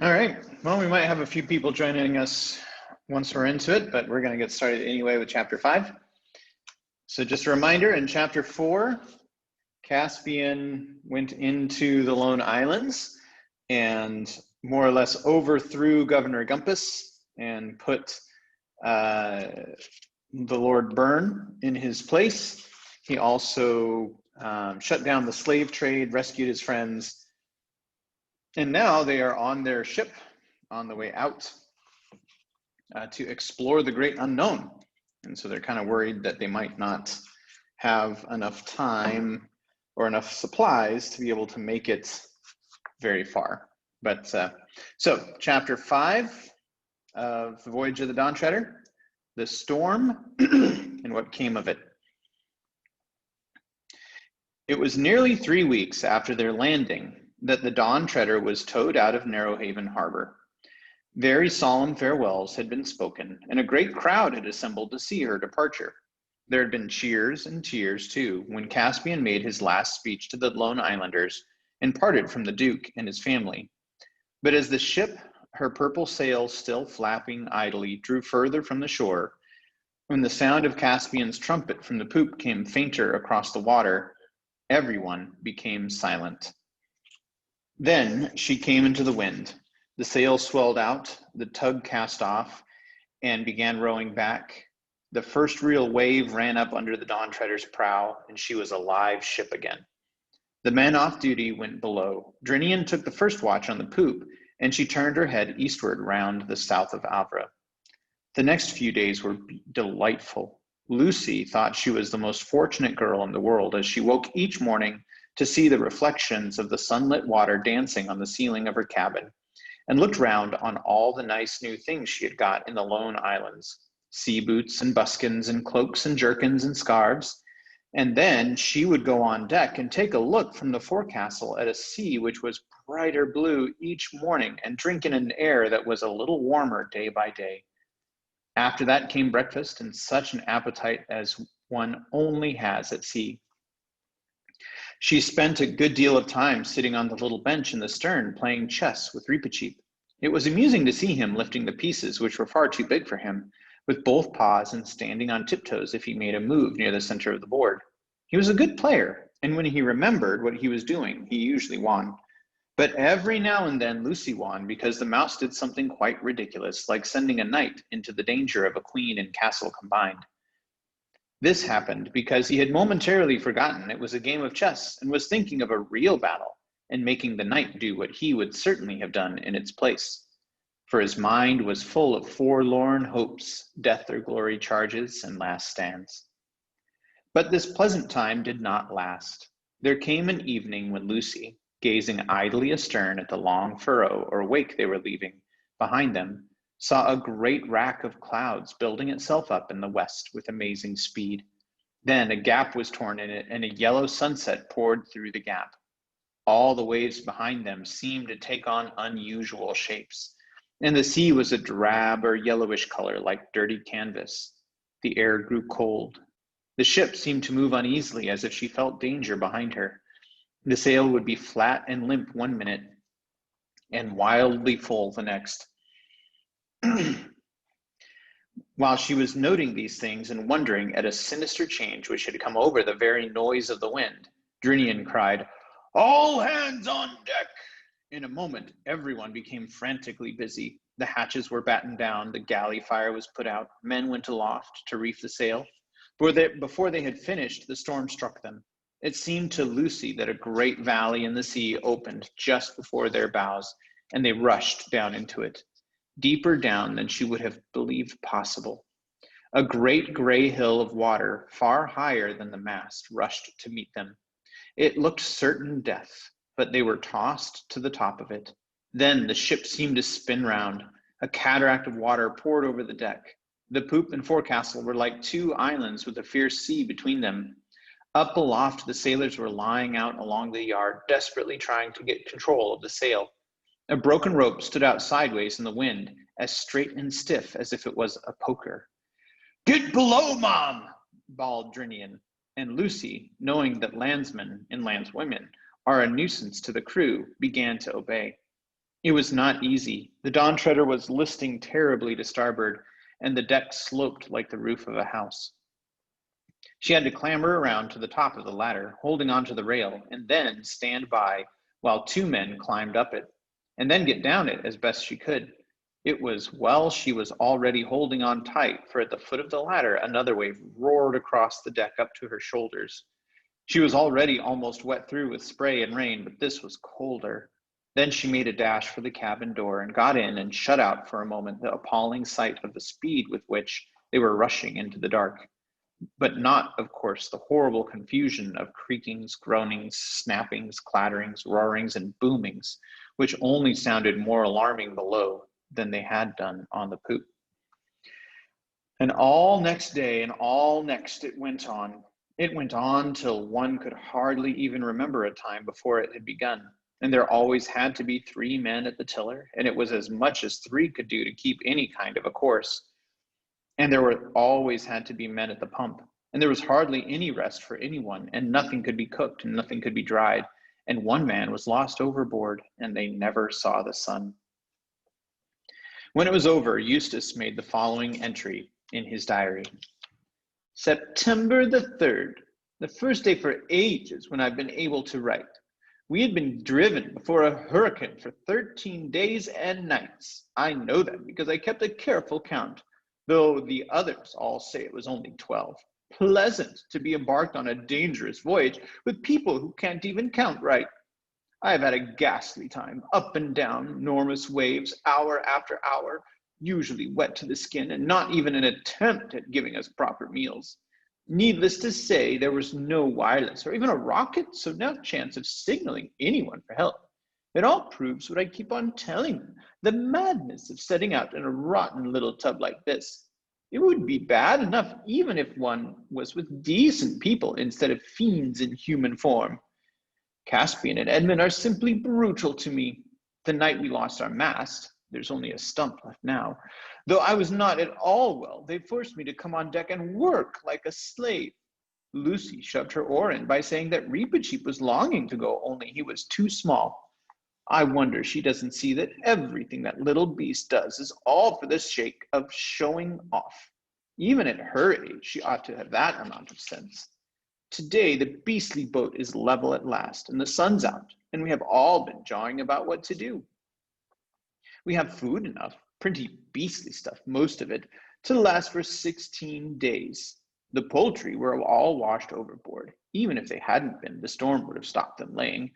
All right. Well, we might have a few people joining us once we're into it, but we're going to get started anyway with chapter 5. So just a reminder, in chapter 4, Caspian went into the Lone Islands and more or less overthrew Governor Gumpus and put the Lord Byrne in his place. He also shut down the slave trade, rescued his friends, and now they are on their ship on the way out to explore the great unknown. And so they're kind of worried that they might not have enough time or enough supplies to be able to make it very far. But so chapter 5 of the Voyage of the Dawn Treader, the storm and what came of it. It was nearly 3 weeks after their landing that the Dawn Treader was towed out of Narrowhaven Harbor. Very solemn farewells had been spoken, and a great crowd had assembled to see her departure. There had been cheers and tears, too, when Caspian made his last speech to the Lone Islanders and parted from the Duke and his family. But as the ship, her purple sails still flapping idly, drew further from the shore, when the sound of Caspian's trumpet from the poop came fainter across the water, everyone became silent. Then she came into the wind. The sails swelled out, the tug cast off, and began rowing back. The first real wave ran up under the Dawn Treader's prow, and she was a live ship again. The men off duty went below. Drinian took the first watch on the poop, and she turned her head eastward round the south of Avra. The next few days were delightful. Lucy thought she was the most fortunate girl in the world as she woke each morning to see the reflections of the sunlit water dancing on the ceiling of her cabin, and looked round on all the nice new things she had got in the Lone Islands, sea boots and buskins and cloaks and jerkins and scarves. And then she would go on deck and take a look from the forecastle at a sea which was brighter blue each morning and drink in an air that was a little warmer day by day. After that came breakfast and such an appetite as one only has at sea. She spent a good deal of time sitting on the little bench in the stern playing chess with Reepicheep. It was amusing to see him lifting the pieces, which were far too big for him, with both paws and standing on tiptoes if he made a move near the center of the board. He was a good player, and when he remembered what he was doing, he usually won. But every now and then Lucy won because the mouse did something quite ridiculous, like sending a knight into the danger of a queen and castle combined. This happened because he had momentarily forgotten it was a game of chess and was thinking of a real battle and making the knight do what he would certainly have done in its place. For his mind was full of forlorn hopes, death or glory charges, and last stands. But this pleasant time did not last. There came an evening when Lucy, gazing idly astern at the long furrow or wake they were leaving behind them, saw a great rack of clouds building itself up in the west with amazing speed. Then a gap was torn in it, and a yellow sunset poured through the gap. All the waves behind them seemed to take on unusual shapes, and the sea was a drab or yellowish color like dirty canvas. The air grew cold. The ship seemed to move uneasily as if she felt danger behind her. The sail would be flat and limp one minute and wildly full the next. While she was noting these things and wondering at a sinister change which had come over the very noise of the wind, Drinian cried, "All hands on deck!" In a moment, everyone became frantically busy. The hatches were battened down, the galley fire was put out, men went aloft to reef the sail. Before they had finished, the storm struck them. It seemed to Lucy that a great valley in the sea opened just before their bows, and they rushed down into it, deeper down than she would have believed possible. A great gray hill of water, far higher than the mast, rushed to meet them. It looked certain death, but they were tossed to the top of it. Then the ship seemed to spin round. A cataract of water poured over the deck. The poop and forecastle were like two islands with a fierce sea between them. Up aloft, the sailors were lying out along the yard, desperately trying to get control of the sail. A broken rope stood out sideways in the wind, as straight and stiff as if it was a poker. "Get below, Mom!" bawled Drinian, and Lucy, knowing that landsmen and landswomen are a nuisance to the crew, began to obey. It was not easy. The Dawn Treader was listing terribly to starboard, and the deck sloped like the roof of a house. She had to clamber around to the top of the ladder, holding onto the rail, and then stand by while two men climbed up it, and then get down it as best she could. It was well she was already holding on tight, for at the foot of the ladder, another wave roared across the deck up to her shoulders. She was already almost wet through with spray and rain, but this was colder. Then she made a dash for the cabin door and got in and shut out for a moment the appalling sight of the speed with which they were rushing into the dark. But not, of course, the horrible confusion of creakings, groanings, snappings, clatterings, roarings, and boomings, which only sounded more alarming below than they had done on the poop. And all next day and all next it went on. It went on till one could hardly even remember a time before it had begun. And there always had to be 3 men at the tiller, and it was as much as 3 could do to keep any kind of a course. And there were always had to be men at the pump, and there was hardly any rest for anyone, and nothing could be cooked and nothing could be dried, and one man was lost overboard, and they never saw the sun. When it was over, Eustace made the following entry in his diary. September the 3rd, the first day for ages when I've been able to write. We had been driven before a hurricane for 13 days and nights. I know that because I kept a careful count, though the others all say it was only 12. Pleasant to be embarked on a dangerous voyage with people who can't even count right. I have had a ghastly time, up and down enormous waves, hour after hour, usually wet to the skin, and not even an attempt at giving us proper meals. Needless to say, there was no wireless or even a rocket, so no chance of signaling anyone for help. It all proves what I keep on telling them, the madness of setting out in a rotten little tub like this. It would be bad enough even if one was with decent people instead of fiends in human form. Caspian and Edmund are simply brutal to me. The night we lost our mast, there's only a stump left now, though I was not at all well, they forced me to come on deck and work like a slave. Lucy shoved her oar in by saying that Reepicheep was longing to go, only he was too small. I wonder she doesn't see that everything that little beast does is all for the sake of showing off. Even at her age, she ought to have that amount of sense. Today, the beastly boat is level at last, and the sun's out, and we have all been jawing about what to do. We have food enough, pretty beastly stuff, most of it, to last for 16 days. The poultry were all washed overboard. Even if they hadn't been, the storm would have stopped them laying.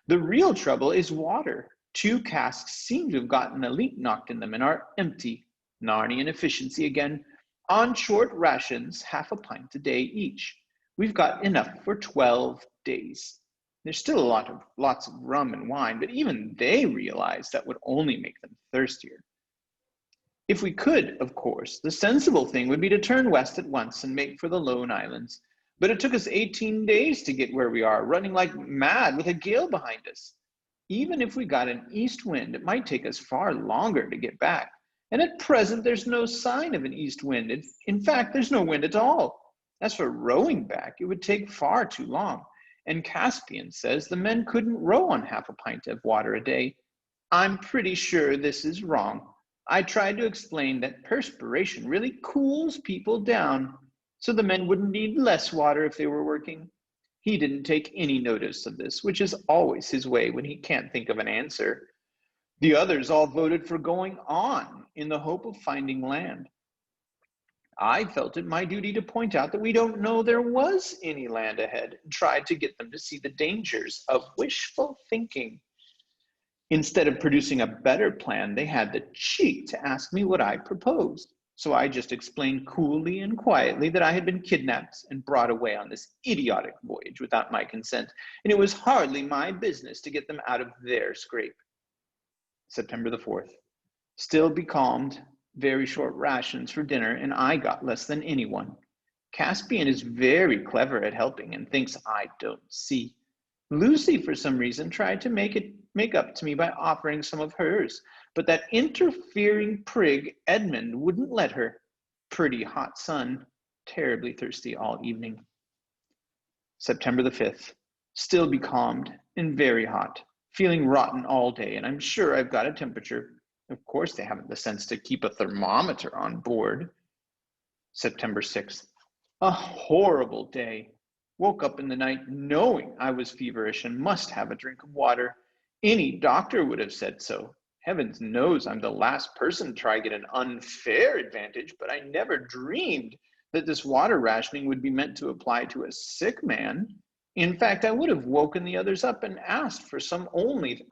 The real trouble is water. 2 casks seem to have gotten a leak knocked in them and are empty. Narnian efficiency again. On short rations, half a pint a day each. We've got enough for 12 days. There's still lots of rum and wine, but even they realize that would only make them thirstier. If we could, of course, the sensible thing would be to turn west at once and make for the Lone Islands. But it took us 18 days to get where we are, running like mad with a gale behind us. Even if we got an east wind, it might take us far longer to get back. And at present, there's no sign of an east wind. In fact, there's no wind at all. As for rowing back, it would take far too long. And Caspian says the men couldn't row on half a pint of water a day. I'm pretty sure this is wrong. I tried to explain that perspiration really cools people down, so the men wouldn't need less water if they were working. He didn't take any notice of this, which is always his way when he can't think of an answer. The others all voted for going on in the hope of finding land. I felt it my duty to point out that we don't know there was any land ahead and tried to get them to see the dangers of wishful thinking. Instead of producing a better plan, they had the cheek to ask me what I proposed. So I just explained coolly and quietly that I had been kidnapped and brought away on this idiotic voyage without my consent, and it was hardly my business to get them out of their scrape. September the 4th. Still becalmed, very short rations for dinner, and I got less than anyone. Caspian is very clever at helping and thinks I don't see. Lucy, for some reason, tried to make up to me by offering some of hers, but that interfering prig Edmund wouldn't let her. Pretty hot sun, terribly thirsty all evening. September the 5th. Still becalmed and very hot. feeling rotten all day, and I'm sure I've got a temperature. Of course, they haven't the sense to keep a thermometer on board. September 6th. A horrible day. Woke up in the night knowing I was feverish and must have a drink of water. Any doctor would have said so. Heavens knows I'm the last person to try to get an unfair advantage, but I never dreamed that this water rationing would be meant to apply to a sick man. In fact, I would have woken the others up and asked for some, only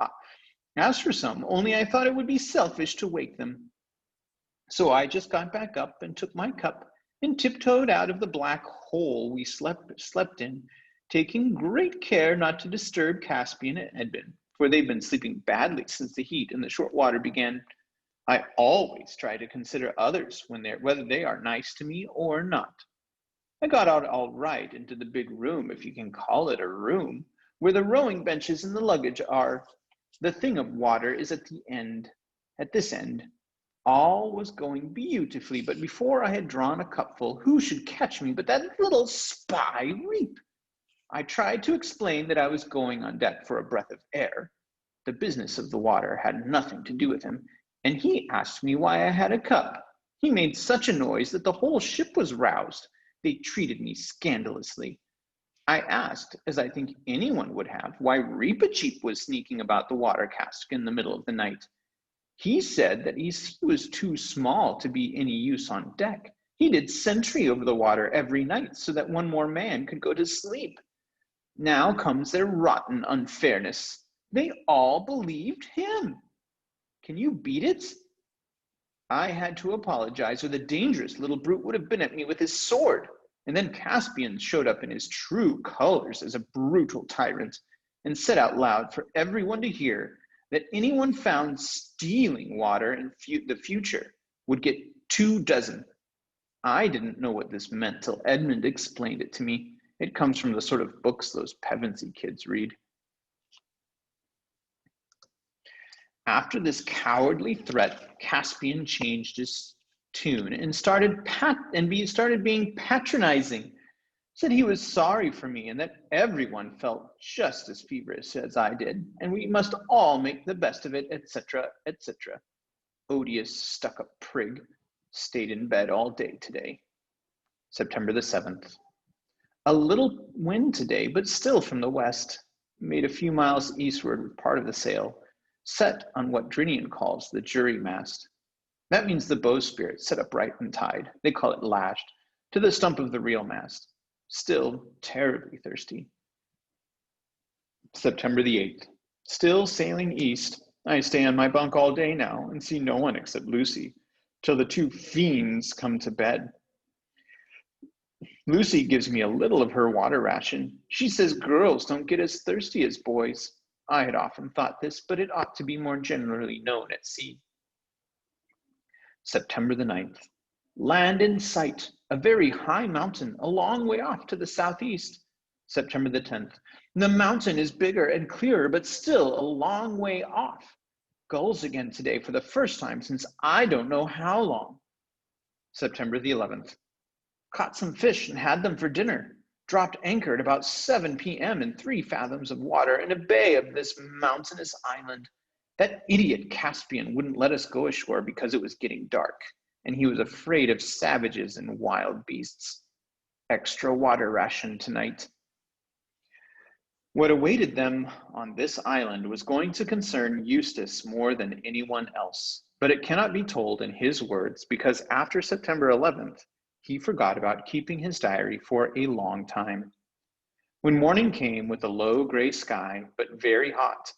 I thought it would be selfish to wake them. So I just got back up and took my cup and tiptoed out of the black hole we slept in, taking great care not to disturb Caspian and Edmund, for they've been sleeping badly since the heat and the short water began. I always try to consider others whether they are nice to me or not. I got out all right into the big room, if you can call it a room, where the rowing benches and the luggage are. The thing of water is at this end. All was going beautifully, but before I had drawn a cupful, who should catch me but that little spy Reap? I tried to explain that I was going on deck for a breath of air. The business of the water had nothing to do with him, and he asked me why I had a cup. He made such a noise that the whole ship was roused. They treated me scandalously. I asked, as I think anyone would have, why Reepicheep was sneaking about the water cask in the middle of the night. He said that he was too small to be any use on deck. He did sentry over the water every night so that one more man could go to sleep. Now comes their rotten unfairness. They all believed him. Can you beat it? I had to apologize, or the dangerous little brute would have been at me with his sword. And then Caspian showed up in his true colors as a brutal tyrant and said out loud for everyone to hear that anyone found stealing water in the future would get 24. I didn't know what this meant till Edmund explained it to me. It comes from the sort of books those Pevensey kids read. After this cowardly threat, Caspian changed his tune and started being patronizing. Said he was sorry for me and that everyone felt just as feverish as I did, and we must all make the best of it, etc., etc. Odious stuck-up prig. Stayed in bed all day today. September the 7th. A little wind today, but still from the west. Made a few miles eastward with part of the sail, set on what Drinian calls the jury mast. That means the bowsprit set upright and tied, they call it lashed, to the stump of the real mast. Still terribly thirsty. September the 8th. Still sailing east. I stay on my bunk all day now and see no one except Lucy, till the two fiends come to bed. Lucy gives me a little of her water ration. She says girls don't get as thirsty as boys. I had often thought this, but it ought to be more generally known at sea. September the 9th. Land in sight, a very high mountain, a long way off to the southeast. September the 10th. The mountain is bigger and clearer, but still a long way off. Gulls again today for the first time since I don't know how long. September the 11th. Caught some fish and had them for dinner. Dropped anchor at about 7 p.m. in 3 fathoms of water in a bay of this mountainous island. That idiot Caspian wouldn't let us go ashore because it was getting dark, and he was afraid of savages and wild beasts. Extra water ration tonight. What awaited them on this island was going to concern Eustace more than anyone else, but it cannot be told in his words because after September 11th, he forgot about keeping his diary for a long time. When morning came with a low gray sky, but very hot,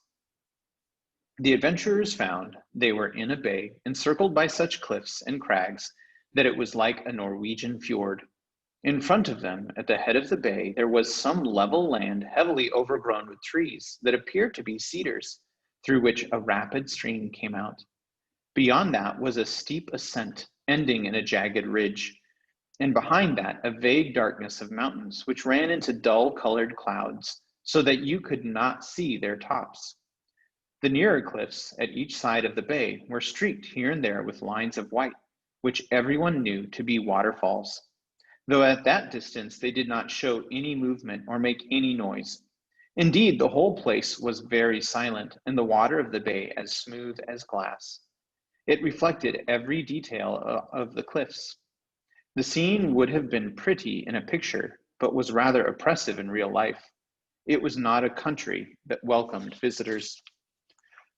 the adventurers found they were in a bay encircled by such cliffs and crags that it was like a Norwegian fjord. In front of them, at the head of the bay, there was some level land heavily overgrown with trees that appeared to be cedars, through which a rapid stream came out. Beyond that was a steep ascent, ending in a jagged ridge, and behind that a vague darkness of mountains, which ran into dull-colored clouds, so that you could not see their tops. The nearer cliffs at each side of the bay were streaked here and there with lines of white, which everyone knew to be waterfalls, though at that distance they did not show any movement or make any noise. Indeed, the whole place was very silent, and the water of the bay as smooth as glass. It reflected every detail of the cliffs. The scene would have been pretty in a picture, but was rather oppressive in real life. It was not a country that welcomed visitors.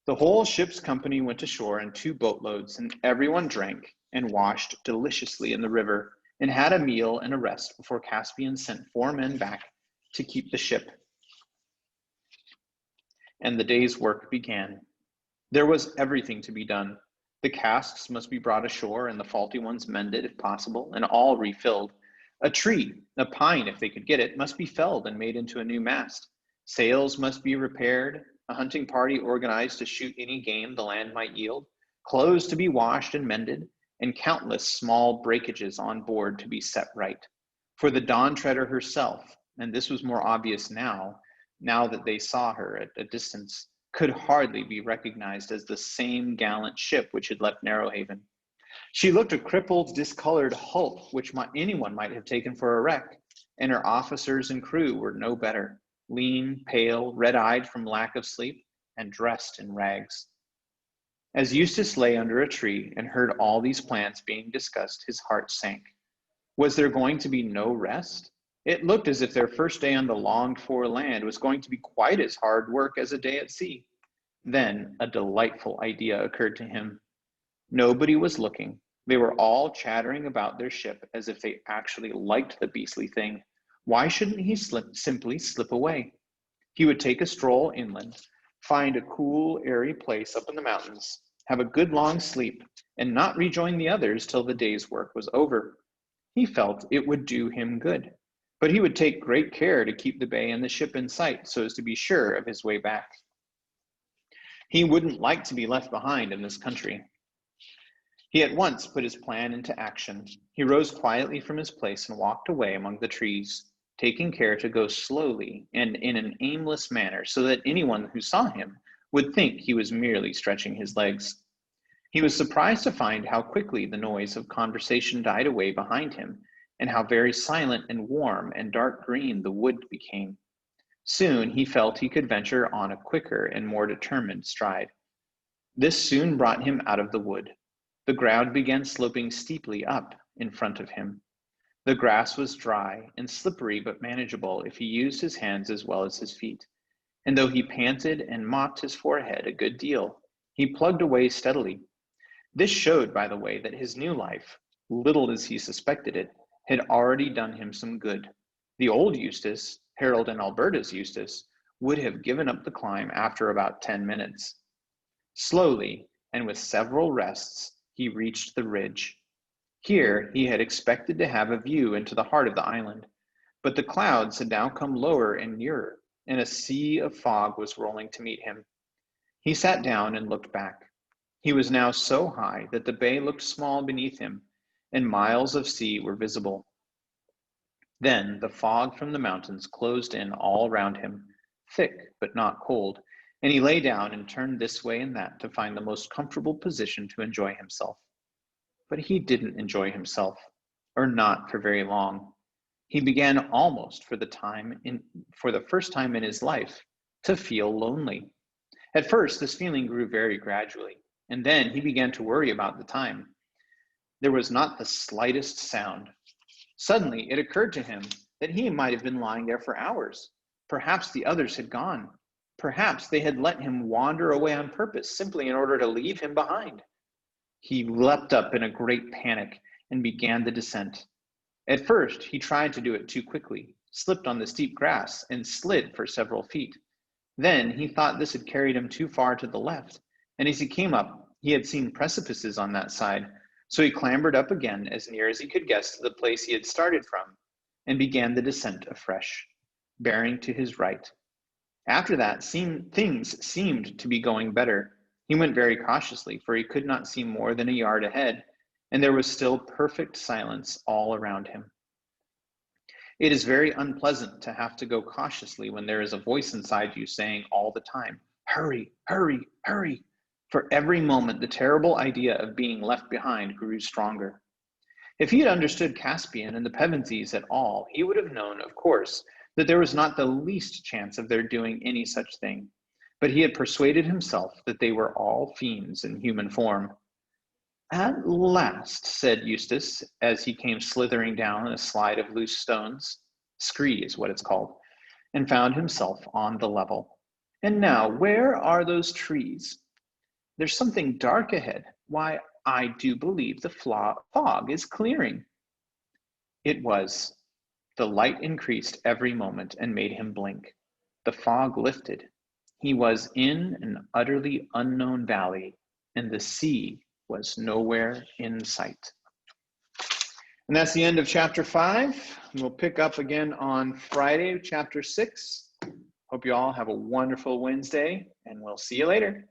The whole ship's company went ashore in 2 boatloads, and everyone drank and washed deliciously in the river, and had a meal and a rest before Caspian sent 4 men back to keep the ship. And the day's work began. There was everything to be done. The casks must be brought ashore and the faulty ones mended if possible, and all refilled. A tree, a pine if they could get it, must be felled and made into a new mast. Sails must be repaired, a hunting party organized to shoot any game the land might yield, clothes to be washed and mended, and countless small breakages on board to be set right. For the Dawn Treader herself, and this was more obvious now that they saw her at a distance, could hardly be recognized as the same gallant ship which had left Narrowhaven. She looked a crippled, discolored hulk which anyone might have taken for a wreck, and her officers and crew were no better, lean, pale, red-eyed from lack of sleep, and dressed in rags. As Eustace lay under a tree and heard all these plans being discussed, his heart sank. Was there going to be no rest? It looked as if their first day on the longed-for land was going to be quite as hard work as a day at sea. Then a delightful idea occurred to him. Nobody was looking. They were all chattering about their ship as if they actually liked the beastly thing. Why shouldn't he simply slip away? He would take a stroll inland, find a cool, airy place up in the mountains, have a good long sleep, and not rejoin the others till the day's work was over. He felt it would do him good, but he would take great care to keep the bay and the ship in sight so as to be sure of his way back. He wouldn't like to be left behind in this country. He at once put his plan into action. He rose quietly from his place and walked away among the trees, taking care to go slowly and in an aimless manner so that anyone who saw him would think he was merely stretching his legs. He was surprised to find how quickly the noise of conversation died away behind him, and how very silent and warm and dark green the wood became. Soon he felt he could venture on a quicker and more determined stride. This soon brought him out of the wood. The ground began sloping steeply up in front of him. The grass was dry and slippery but manageable if he used his hands as well as his feet. And though he panted and mopped his forehead a good deal, he plugged away steadily. This showed, by the way, that his new life, little as he suspected it, had already done him some good. The old Eustace, Harold and Alberta's Eustace, would have given up the climb after about 10 minutes. Slowly, and with several rests, he reached the ridge. Here he had expected to have a view into the heart of the island, but the clouds had now come lower and nearer, and a sea of fog was rolling to meet him. He sat down and looked back. He was now so high that the bay looked small beneath him, and miles of sea were visible. Then the fog from the mountains closed in all around him, thick but not cold, and he lay down and turned this way and that to find the most comfortable position to enjoy himself. But he didn't enjoy himself, or not for very long. He began almost for the first time in his life to feel lonely. At first, this feeling grew very gradually, and then he began to worry about the time. There was not the slightest sound. Suddenly, it occurred to him that he might have been lying there for hours. Perhaps the others had gone. Perhaps they had let him wander away on purpose, simply in order to leave him behind. He leapt up in a great panic and began the descent. At first, he tried to do it too quickly, slipped on the steep grass, and slid for several feet. Then he thought this had carried him too far to the left, and as he came up, he had seen precipices on that side, so he clambered up again as near as he could guess to the place he had started from, and began the descent afresh, bearing to his right. After that, things seemed to be going better. He went very cautiously, for he could not see more than a yard ahead, and there was still perfect silence all around him. It is very unpleasant to have to go cautiously when there is a voice inside you saying all the time, "Hurry, hurry, hurry." For every moment, the terrible idea of being left behind grew stronger. If he had understood Caspian and the Pevensies at all, he would have known, of course, that there was not the least chance of their doing any such thing. But he had persuaded himself that they were all fiends in human form. At last, said Eustace, as he came slithering down a slide of loose stones, scree is what it's called, and found himself on the level. And now, where are those trees? There's something dark ahead. Why, I do believe the fog is clearing. It was. The light increased every moment and made him blink. The fog lifted. He was in an utterly unknown valley, and the sea was nowhere in sight. And that's the end of chapter 5. We'll pick up again on Friday, chapter 6. Hope you all have a wonderful Wednesday, and we'll see you later.